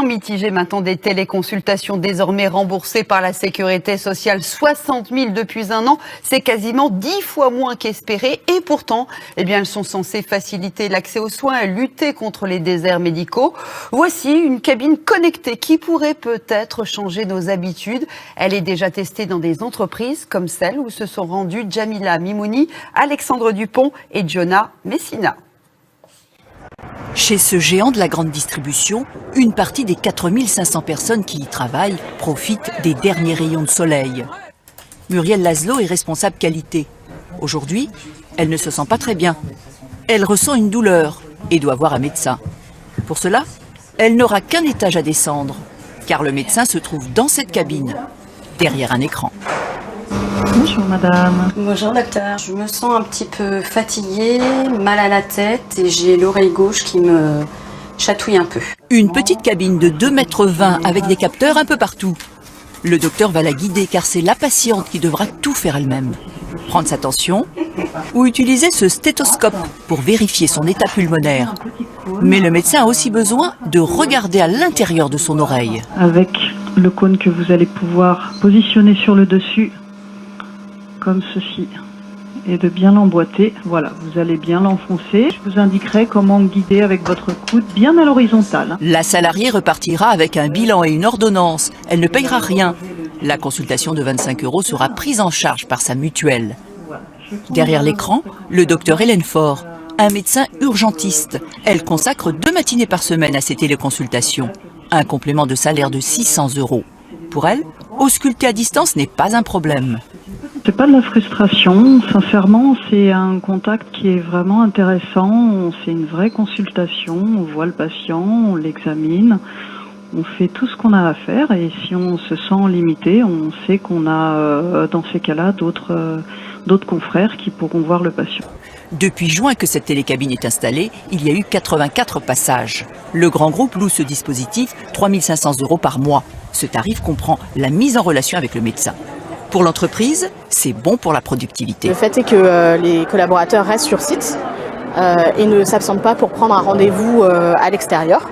Mitigé maintenant des téléconsultations désormais remboursées par la sécurité sociale, 60 000 depuis un an, c'est quasiment 10 fois moins qu'espéré et pourtant, elles sont censées faciliter l'accès aux soins et lutter contre les déserts médicaux. Voici une cabine connectée qui pourrait peut-être changer nos habitudes. Elle est déjà testée dans des entreprises comme celle où se sont rendus Jamila Mimouni, Alexandre Dupont et Jonah Messina. Chez ce géant de la grande distribution, une partie des 4500 personnes qui y travaillent profitent des derniers rayons de soleil. Muriel Laszlo est responsable qualité. Aujourd'hui, elle ne se sent pas très bien. Elle ressent une douleur et doit voir un médecin. Pour cela, elle n'aura qu'un étage à descendre, car le médecin se trouve dans cette cabine, derrière un écran. Bonjour madame. Bonjour docteur, je me sens un petit peu fatiguée, mal à la tête et j'ai l'oreille gauche qui me chatouille un peu. Une petite cabine de 2,20 m avec des capteurs un peu partout. Le docteur va la guider car c'est la patiente qui devra tout faire elle-même. Prendre sa tension ou utiliser ce stéthoscope pour vérifier son état pulmonaire. Mais le médecin a aussi besoin de regarder à l'intérieur de son oreille. Avec le cône que vous allez pouvoir positionner sur le dessus, comme ceci, et de bien l'emboîter. Voilà, vous allez bien l'enfoncer. Je vous indiquerai comment guider avec votre coude bien à l'horizontale. La salariée repartira avec un bilan et une ordonnance. Elle ne payera rien. La consultation de 25 € sera prise en charge par sa mutuelle. Derrière l'écran, le docteur Hélène Faure, un médecin urgentiste. Elle consacre 2 matinées par semaine à ses téléconsultations. Un complément de salaire de 600 €. Pour elle, ausculter à distance n'est pas un problème. C'est pas de la frustration, sincèrement, c'est un contact qui est vraiment intéressant. C'est une vraie consultation, on voit le patient, on l'examine, on fait tout ce qu'on a à faire et si on se sent limité, on sait qu'on a dans ces cas-là d'autres confrères qui pourront voir le patient. Depuis juin que cette télécabine est installée, il y a eu 84 passages. Le grand groupe loue ce dispositif 3 500 € par mois. Ce tarif comprend la mise en relation avec le médecin. Pour l'entreprise, c'est bon pour la productivité. Le fait est que les collaborateurs restent sur site et ne s'absentent pas pour prendre un rendez-vous à l'extérieur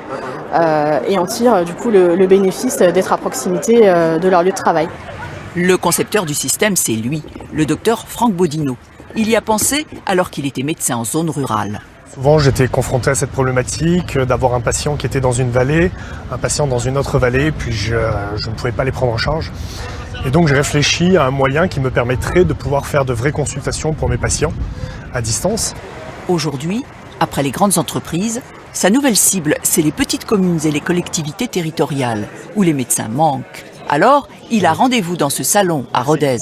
et en tirent du coup le bénéfice d'être à proximité de leur lieu de travail. Le concepteur du système, c'est lui, le docteur Franck Bodino. Il y a pensé alors qu'il était médecin en zone rurale. Souvent, j'étais confronté à cette problématique d'avoir un patient qui était dans une vallée, un patient dans une autre vallée, puis je ne pouvais pas les prendre en charge. Et donc, j'ai réfléchi à un moyen qui me permettrait de pouvoir faire de vraies consultations pour mes patients à distance. Aujourd'hui, après les grandes entreprises, sa nouvelle cible, c'est les petites communes et les collectivités territoriales, où les médecins manquent. Alors, il a rendez-vous dans ce salon à Rodez.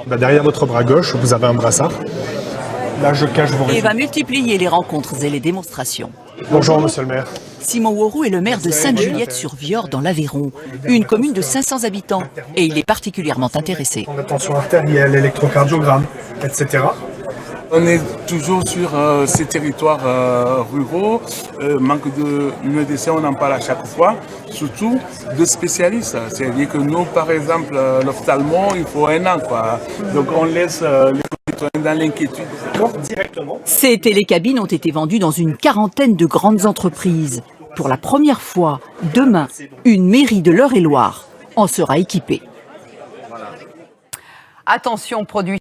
Derrière votre bras gauche, vous avez un brassard. Là, je cache vos résultats. Et va multiplier les rencontres et les démonstrations. Bonjour, monsieur le maire. Simon Worou est le maire de Sainte-Juliette-sur-Viorre dans l'Aveyron, une commune de 500 habitants, et il est particulièrement intéressé. La tension artérielle, l'électrocardiogramme, etc. On est toujours sur ces territoires ruraux, manque de médecins, on en parle à chaque fois, surtout de spécialistes. C'est-à-dire que nous, par exemple, l'ophtalmo, il faut 1 an, quoi. Donc on laisse les citoyens dans l'inquiétude. Ces télécabines ont été vendues dans une quarantaine de grandes entreprises. Pour la première fois, demain, une mairie de l'Eure-et-Loir en sera équipée. Attention, produit